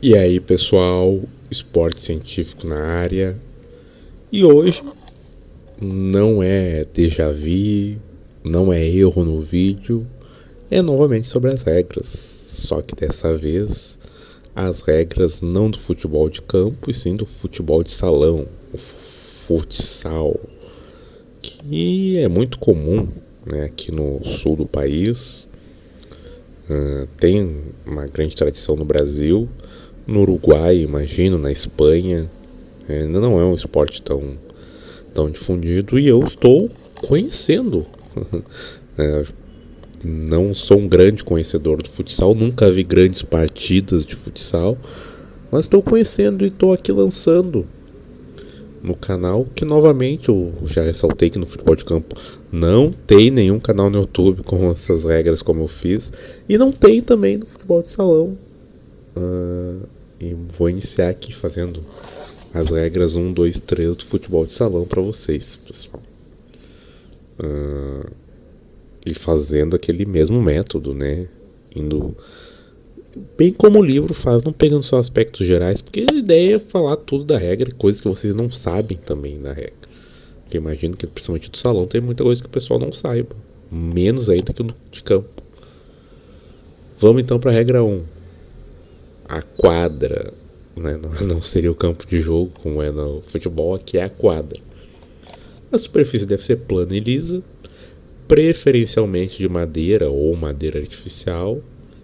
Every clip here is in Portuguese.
E aí, pessoal, esporte científico na área. E hoje não é déjà vu, não é erro no vídeo, é novamente sobre as regras. Só que dessa vez as regras não do futebol de campo, e sim do futebol de salão, o futsal, que é muito comum, né, aqui no sul do país. Tem uma grande tradição no Brasil, no Uruguai, imagino, na Espanha. Ainda não é um esporte tão difundido e eu estou conhecendo. Não sou um grande conhecedor do futsal, nunca vi grandes partidas de futsal, mas estou conhecendo e estou aqui lançando no canal, que novamente eu já ressaltei que no futebol de campo não tem nenhum canal no YouTube com essas regras como eu fiz, e não tem também no futebol de salão. E vou iniciar aqui fazendo as regras 1, 2, 3 do futebol de salão para vocês, pessoal. E fazendo aquele mesmo método, né? Indo bem como o livro faz, não pegando só aspectos gerais, porque a ideia é falar tudo da regra e coisas que vocês não sabem também da regra. Porque imagino que, principalmente do salão, tem muita coisa que o pessoal não saiba, menos ainda que o de campo. Vamos então para a regra 1. A quadra, né? Não seria o campo de jogo como é no futebol, aqui é a quadra. A superfície deve ser plana e lisa, preferencialmente de madeira ou madeira artificial.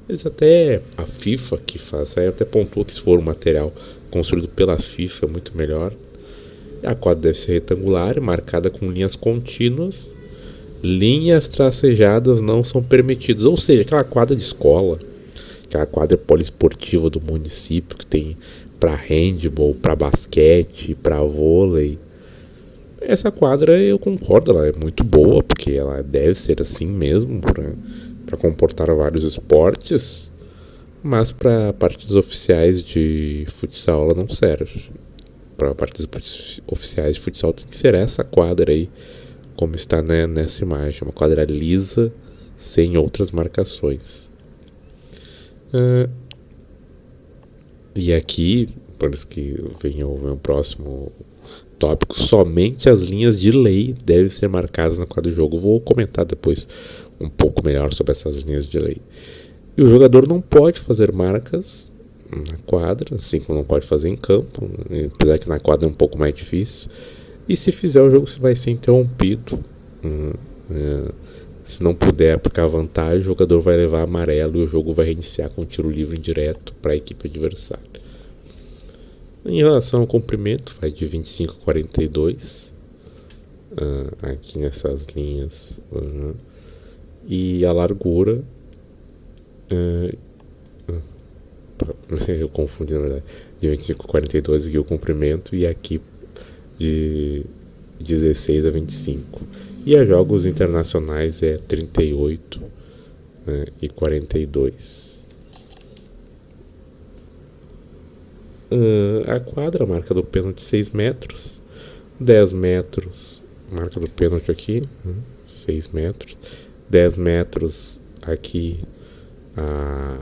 Eles até, a FIFA que faz, aí até pontua que se for um material construído pela FIFA é muito melhor. A quadra deve ser retangular e marcada com linhas contínuas. Linhas tracejadas não são permitidas, ou seja, aquela quadra de escola, aquela quadra poliesportiva do município que tem para handball, para basquete, para vôlei. Essa quadra eu concordo, ela é muito boa, porque ela deve ser assim mesmo, para comportar vários esportes, mas para partidas oficiais de futsal ela não serve. Para partidas oficiais de futsal tem que ser essa quadra aí, como está, né, nessa imagem, uma quadra lisa, sem outras marcações. E aqui, por isso que vem o próximo tópico, somente as linhas de lei devem ser marcadas na quadra de jogo. Vou comentar depois um pouco melhor sobre essas linhas de lei. E o jogador não pode fazer marcas na quadra, assim como não pode fazer em campo, apesar que na quadra é um pouco mais difícil. E se fizer, o jogo vai ser interrompido. Se não puder aplicar vantagem, o jogador vai levar amarelo e o jogo vai reiniciar com um tiro livre direto para a equipe adversária. Em relação ao comprimento, vai de 25 a 42, aqui nessas linhas. E a largura, eu confundi na verdade, de 25 a 42 aqui o comprimento, e aqui de 16 a 25. E a jogos internacionais é 38, e 42. A quadra, marca do pênalti 6 metros, 10 metros, marca do pênalti aqui, 6 metros, 10 metros aqui a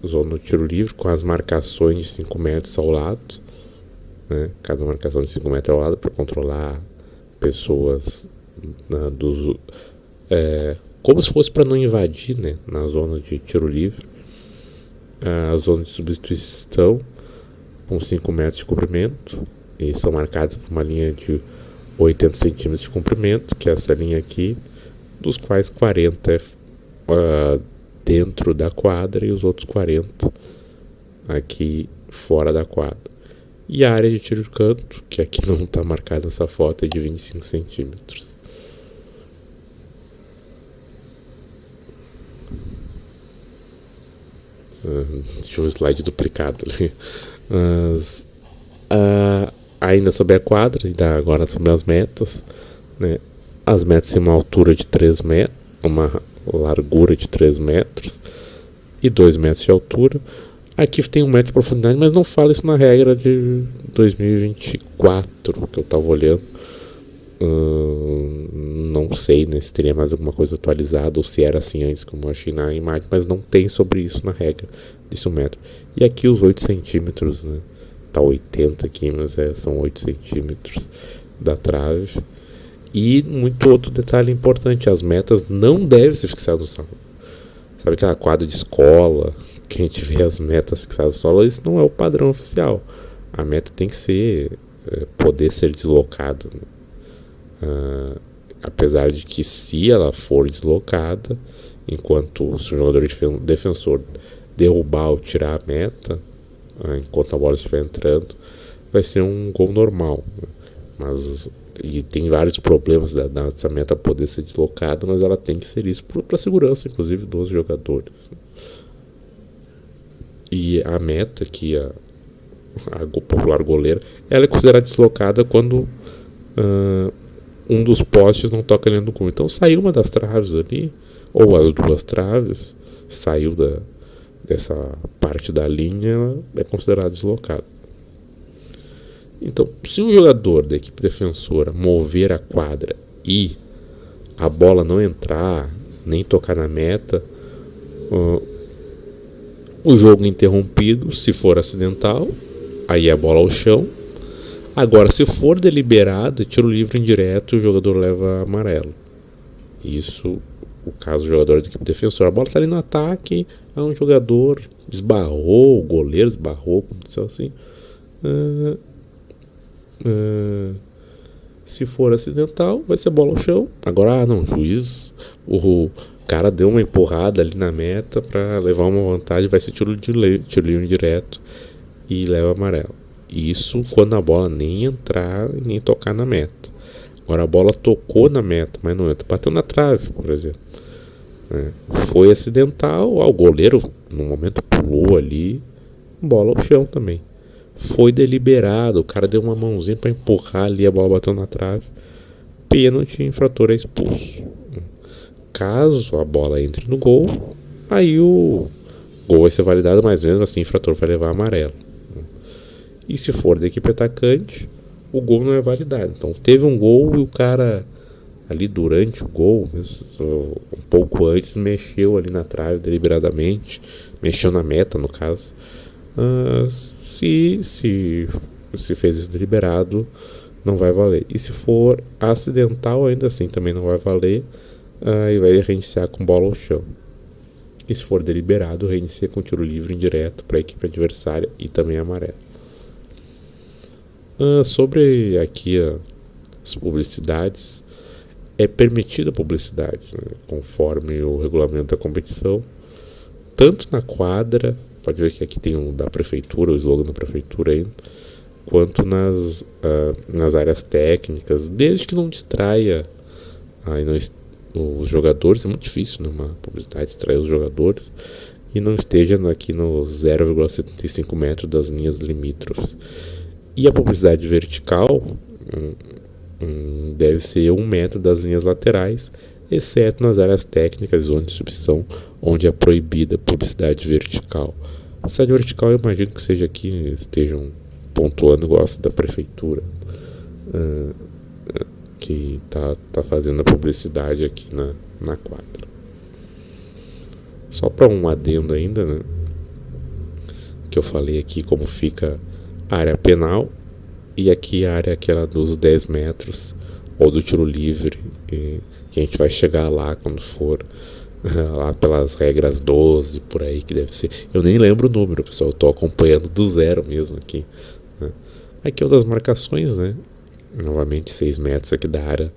zona do tiro livre, com as marcações de 5 metros ao lado, né? Cada marcação de 5 metros ao lado para controlar pessoas como se fosse para não invadir, né, na zona de tiro livre. A zona de substituição com 5 metros de comprimento, e são marcados por uma linha de 80 centímetros de comprimento, que é essa linha aqui, dos quais 40 é dentro da quadra e os outros 40 aqui fora da quadra. E a área de tiro de canto, que aqui não está marcada nessa foto, é de 25 centímetros. Deixa eu ver o slide duplicado ali. Ainda sobre a quadra, agora sobre as metas, né? As metas têm uma altura de 3 metros, uma largura de 3 metros e 2 metros de altura. Aqui tem 1 metro de profundidade, mas não fala isso na regra de 2024 que eu estava olhando. Não sei, né, se teria mais alguma coisa atualizada ou se era assim antes, como eu achei na imagem, mas não tem sobre isso na regra desse 1 metro. E aqui os 8 centímetros, né? Tá 80 aqui, mas são 8 centímetros da trave. E muito outro detalhe importante: as metas não devem ser fixadas no solo. Sabe aquela quadra de escola que a gente vê as metas fixadas no solo? Isso não é o padrão oficial. A meta tem que ser poder ser deslocada, né? Apesar de que, se ela for deslocada, enquanto se o jogador defensor derrubar ou tirar a meta, enquanto a bola estiver entrando, vai ser um gol normal, né? Mas e tem vários problemas dessa meta poder ser deslocada, mas ela tem que ser isso para a segurança, inclusive, dos jogadores. E a meta, que a popular goleira, ela é considerada deslocada quando um dos postes não toca dentro do gol. Então saiu uma das traves ali, ou as duas traves, saiu dessa parte da linha, é considerado deslocado. Então, se um jogador da equipe defensora mover a quadra e a bola não entrar, nem tocar na meta, o jogo é interrompido. Se for acidental, aí a bola ao chão. Agora, se for deliberado, é tiro livre indireto, o jogador leva amarelo. Isso, o caso do jogador da equipe defensora. A bola está ali no ataque, um jogador esbarrou, o goleiro esbarrou, como disse assim. Se for acidental, vai ser bola ao chão. Agora, não, juiz, o cara deu uma empurrada ali na meta para levar uma vantagem, vai ser tiro livre direto e leva amarelo. Isso quando a bola nem entrar e nem tocar na meta. Agora, a bola tocou na meta, mas não entra, bateu na trave, por exemplo. Foi acidental, o goleiro no momento pulou ali, bola ao chão também. Foi deliberado, o cara deu uma mãozinha para empurrar ali, a bola bateu na trave, pênalti, infrator é expulso. Caso a bola entre no gol, aí o gol vai ser validado, mas mesmo assim o infrator vai levar amarelo. E se for da equipe atacante, o gol não é validado. Então teve um gol e o cara ali durante o gol, mesmo um pouco antes, mexeu ali na trave deliberadamente, mexeu na meta no caso. Se fez isso deliberado, não vai valer. E se for acidental, ainda assim também não vai valer, e vai reiniciar com bola ao chão. E se for deliberado, reinicia com tiro livre indireto para a equipe adversária e também amarelo. Sobre aqui as publicidades, é permitida a publicidade, né, conforme o regulamento da competição, tanto na quadra, pode ver que aqui tem o da prefeitura, o slogan da prefeitura ainda, quanto nas áreas técnicas, desde que não distraia os jogadores. É muito difícil numa publicidade distrair os jogadores e não esteja aqui no 0,75 metros das linhas limítrofes. E a publicidade vertical deve ser 1 metro das linhas laterais, exceto nas áreas técnicas e zonas de substituição, onde é proibida a publicidade vertical. A publicidade vertical, eu imagino que seja aqui, estejam pontuando, gosta da prefeitura, que tá fazendo a publicidade aqui na quadra. Só para um adendo ainda, né, que eu falei aqui como fica a área penal, e aqui a área aquela dos 10 metros ou do tiro livre, que a gente vai chegar lá quando for lá pelas regras 12, por aí que deve ser. Eu nem lembro o número, pessoal, eu tô acompanhando do zero mesmo aqui, né? Aqui é uma das marcações, né? Novamente 6 metros aqui da área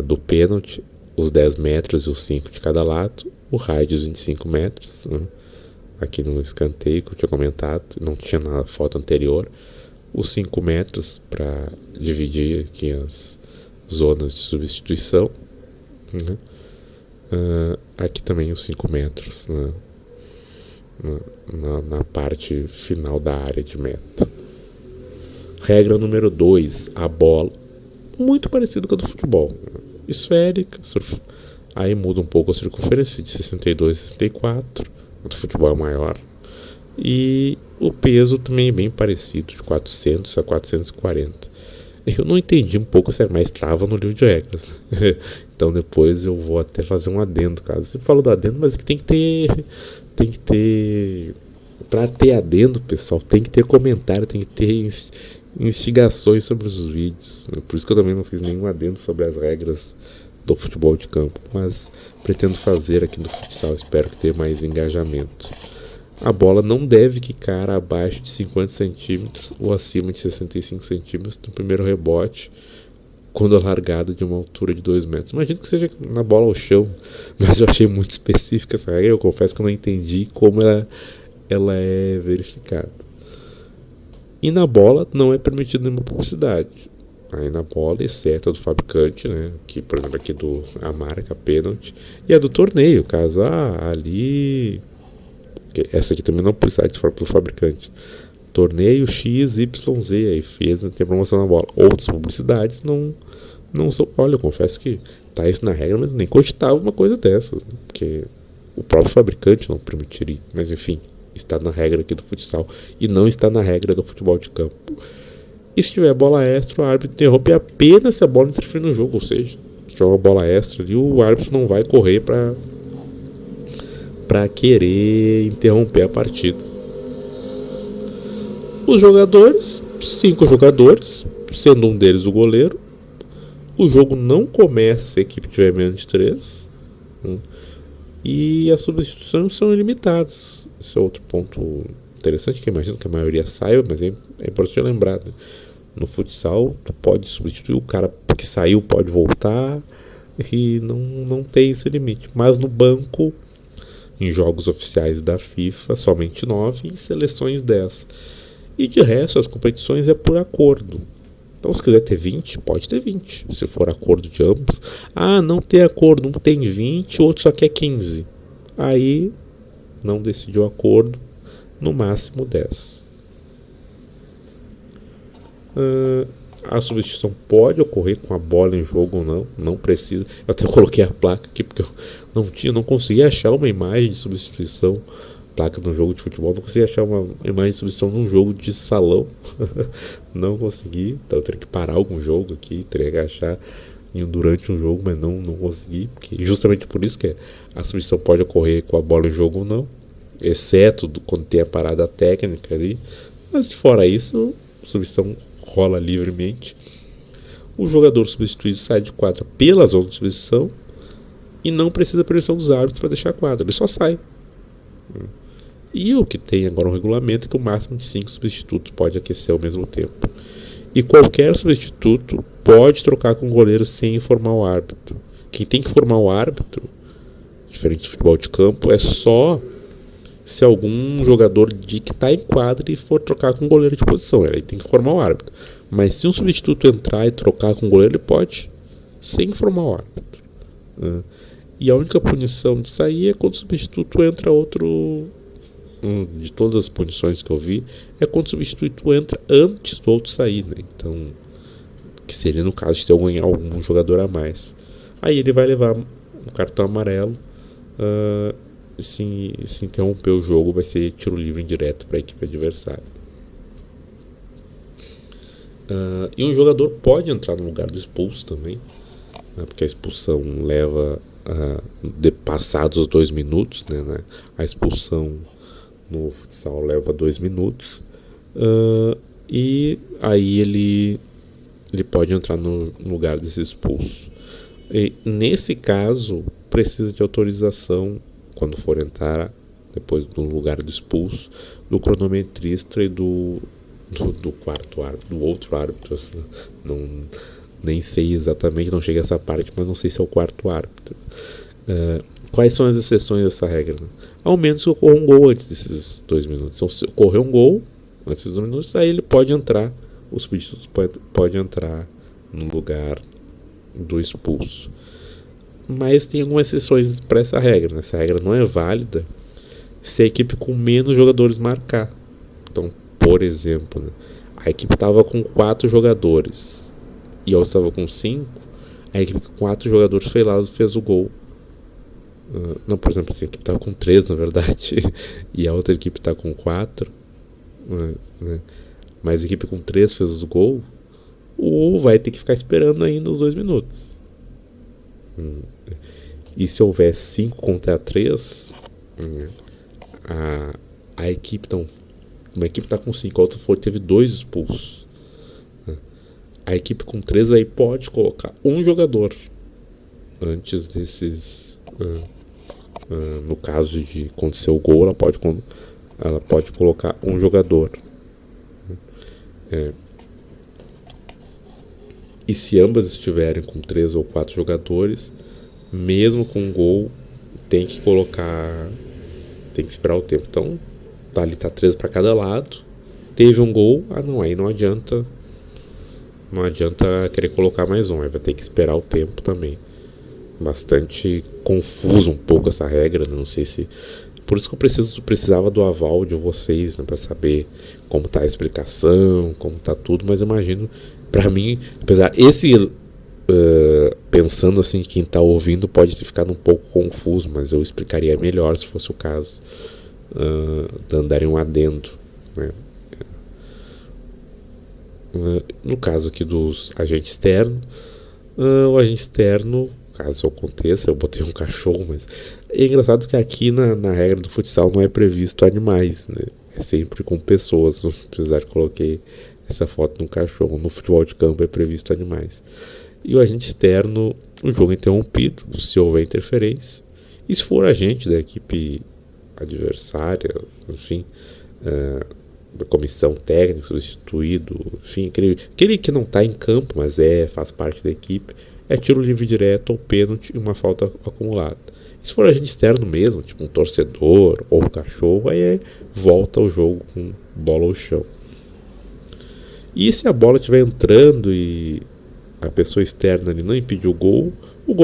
do pênalti, os 10 metros e os 5 de cada lado, o raio de 25 metros, né? Aqui no escanteio que eu tinha comentado, não tinha na foto anterior, os 5 metros para dividir aqui as zonas de substituição, né? Aqui também os 5 metros, né? na parte final da área de meta. Regra número 2, a bola, muito parecido com a do futebol, né? Esférica, aí muda um pouco a circunferência de 62 a 64, o do futebol é maior, e o peso também é bem parecido, de 400 a 440. Eu não entendi um pouco, mas estava no livro de regras. Então depois eu vou até fazer um adendo, caso. Você falou do adendo, mas que tem que ter. Tem que ter. Pra ter adendo, pessoal, tem que ter comentário, tem que ter instigações sobre os vídeos. Por isso que eu também não fiz nenhum adendo sobre as regras do futebol de campo. Mas pretendo fazer aqui no futsal, espero que tenha mais engajamento. A bola não deve quicar abaixo de 50 centímetros ou acima de 65 centímetros no primeiro rebote, quando a largada de uma altura de 2 metros. Imagino que seja na bola ao chão, mas eu achei muito específica essa regra. Eu confesso que eu não entendi como ela é verificada. E na bola não é permitido nenhuma publicidade. Aí na bola, exceto a do fabricante, né? Que, por exemplo, aqui a marca, a pênalti, e a do torneio, caso ali. Essa aqui também não precisa de fora pro fabricante. Torneio XYZ, aí fez, tem promoção na bola. Outras publicidades não são. Olha, eu confesso que tá isso na regra, mas nem cogitava uma coisa dessas, né? Porque o próprio fabricante não permitiria. Mas enfim, está na regra aqui do futsal e não está na regra do futebol de campo. E se tiver bola extra, o árbitro interrompe apenas se a bola interferir no jogo. Ou seja, se tiver uma bola extra ali, o árbitro não vai correr para querer interromper a partida. Os jogadores, 5 jogadores, sendo um deles o goleiro. O jogo não começa se a equipe tiver menos de 3. E as substituições são ilimitadas. Esse é outro ponto interessante, que eu imagino que a maioria saiba, mas é importante lembrar, né? No futsal, tu pode substituir, o cara que saiu pode voltar e não tem esse limite. Mas no banco, em jogos oficiais da FIFA, somente 9, em seleções 10. E de resto, as competições é por acordo. Então, se quiser ter 20, pode ter 20, se for acordo de ambos. Ah, não tem acordo, um tem 20, o outro só quer 15. Aí, não decidiu acordo, no máximo 10. A substituição pode ocorrer com a bola em jogo ou não, não precisa. Eu até coloquei a placa aqui porque eu não conseguia achar uma imagem de substituição. Placa no jogo de futebol, não consegui achar uma imagem de substituição num jogo de salão. Não consegui, então eu teria que parar algum jogo aqui, teria que achar durante um jogo, mas não consegui, porque justamente por isso que a substituição pode ocorrer com a bola em jogo ou não, exceto quando tem a parada técnica ali. Mas de fora isso, a substituição rola livremente. O jogador substituído sai de quadra pela zona de substituição e não precisa da permissão dos árbitros para deixar a quadra, ele só sai. E o que tem agora um regulamento é que o máximo de 5 substitutos pode aquecer ao mesmo tempo. E qualquer substituto pode trocar com o goleiro sem informar o árbitro. Quem tem que informar o árbitro, diferente do futebol de campo, é só se algum jogador que está em quadra e for trocar com o goleiro de posição. Ele tem que informar o árbitro. Mas se um substituto entrar e trocar com o goleiro, ele pode, sem informar o árbitro. E a única punição de sair é quando o substituto entra outro. De todas as punições que eu vi, é quando o substituto entra antes do outro sair, né? Então, que seria no caso de ter algum jogador a mais. Aí ele vai levar um cartão amarelo. Se interromper o jogo, vai ser tiro livre indireto para a equipe adversária. E um jogador pode entrar no lugar do expulso também, porque a expulsão leva passados os 2 minutos, né? A expulsão no futsal leva 2 minutos, e aí ele pode entrar no lugar desse expulso. E nesse caso, precisa de autorização quando for entrar depois do lugar do expulso, do cronometrista e do quarto árbitro, do outro árbitro. Nem sei exatamente, não chega a essa parte, mas não sei se é o quarto árbitro. Quais são as exceções dessa regra? Ao menos que ocorra um gol antes desses 2 minutos. Então, se ocorrer um gol antes desses 2 minutos, aí ele pode entrar, os substitutos pode entrar no lugar do expulso. Mas tem algumas exceções para essa regra, né? Essa regra não é válida se a equipe com menos jogadores marcar. Então, por exemplo, né, a equipe estava com 4 jogadores e a outra estava com 5, a equipe com 4 jogadores foi lá e fez o gol. Não, por exemplo, assim, a equipe estava com 3, na verdade, e a outra equipe está com 4, né? Mas a equipe com 3 fez o gol, ou vai ter que ficar esperando ainda os 2 minutos. E se houver 5 contra 3, a equipe então, uma equipe tá com 5, a outra teve 2 expulsos. A equipe com 3 aí pode colocar um jogador antes desses. No caso de acontecer o gol, ela pode colocar um jogador. E se ambas estiverem com 3 ou 4 jogadores, mesmo com um gol, tem que esperar o tempo. Então, tá 3 para cada lado. Teve um gol, aí não adianta querer colocar mais um, aí vai ter que esperar o tempo também. Bastante confuso um pouco essa regra, não sei se... Por isso que eu precisava do aval de vocês, né, para saber como tá a explicação, como tá tudo, mas eu imagino, para mim, apesar pensando assim, quem tá ouvindo pode ter ficado um pouco confuso, mas eu explicaria melhor se fosse o caso, darem um adendo, né? No caso aqui dos agentes externos, o agente externo, caso aconteça, eu botei um cachorro, mas é engraçado que aqui na regra do futsal não é previsto animais, né? É sempre com pessoas, apesar que coloquei essa foto no cachorro. No futebol de campo é previsto animais. E o agente externo, o jogo é interrompido se houver interferência, e se for agente da equipe adversária, enfim, da comissão técnica, substituído, enfim, aquele que não está em campo, mas faz parte da equipe, é tiro livre direto ou pênalti e uma falta acumulada. E se for agente externo mesmo, tipo um torcedor ou um cachorro, aí volta ao jogo com bola ao chão. E se a bola estiver entrando e a pessoa externa ali não impediu o gol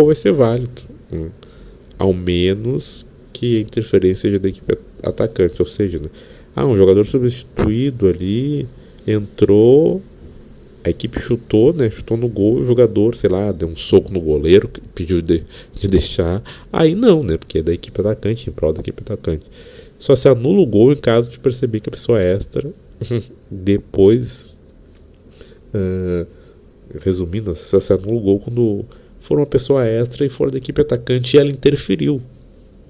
vai ser válido, ao menos que a interferência seja da equipe atacante, ou seja, né, um jogador substituído ali entrou, a equipe chutou no gol, o jogador, sei lá, deu um soco no goleiro, pediu de deixar, aí não, né, porque é da equipe atacante, em prol da equipe atacante. Só se anula o gol em caso de perceber que a pessoa extra depois, resumindo, só se anula o gol quando for uma pessoa extra e for da equipe atacante e ela interferiu,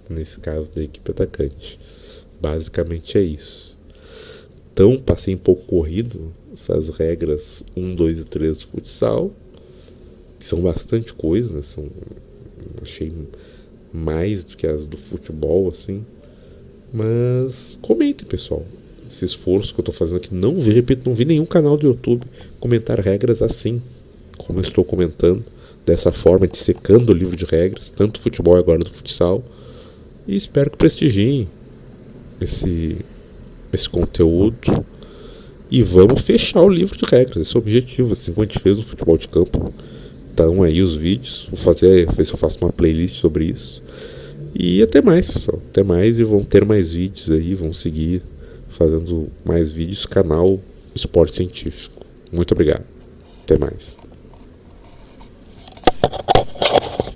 nesse caso da equipe atacante. Basicamente é isso. Então, passei um pouco corrido essas regras 1, 2 e 3 do futsal, que são bastante coisa, né? Achei mais do que as do futebol, assim. Mas comentem, pessoal. Esse esforço que eu estou fazendo aqui, não vi nenhum canal do YouTube comentar regras assim, como eu estou comentando, dessa forma, dissecando o livro de regras, tanto do futebol agora do futsal. E espero que prestigiem esse conteúdo e vamos fechar o livro de regras. Esse é o objetivo, assim como a gente fez no futebol de campo. Então aí os vídeos, ver se eu faço uma playlist sobre isso. E até mais, pessoal, até mais, e vão ter mais vídeos aí, vão seguir fazendo mais vídeos, canal Esporte Científico. Muito obrigado, até mais.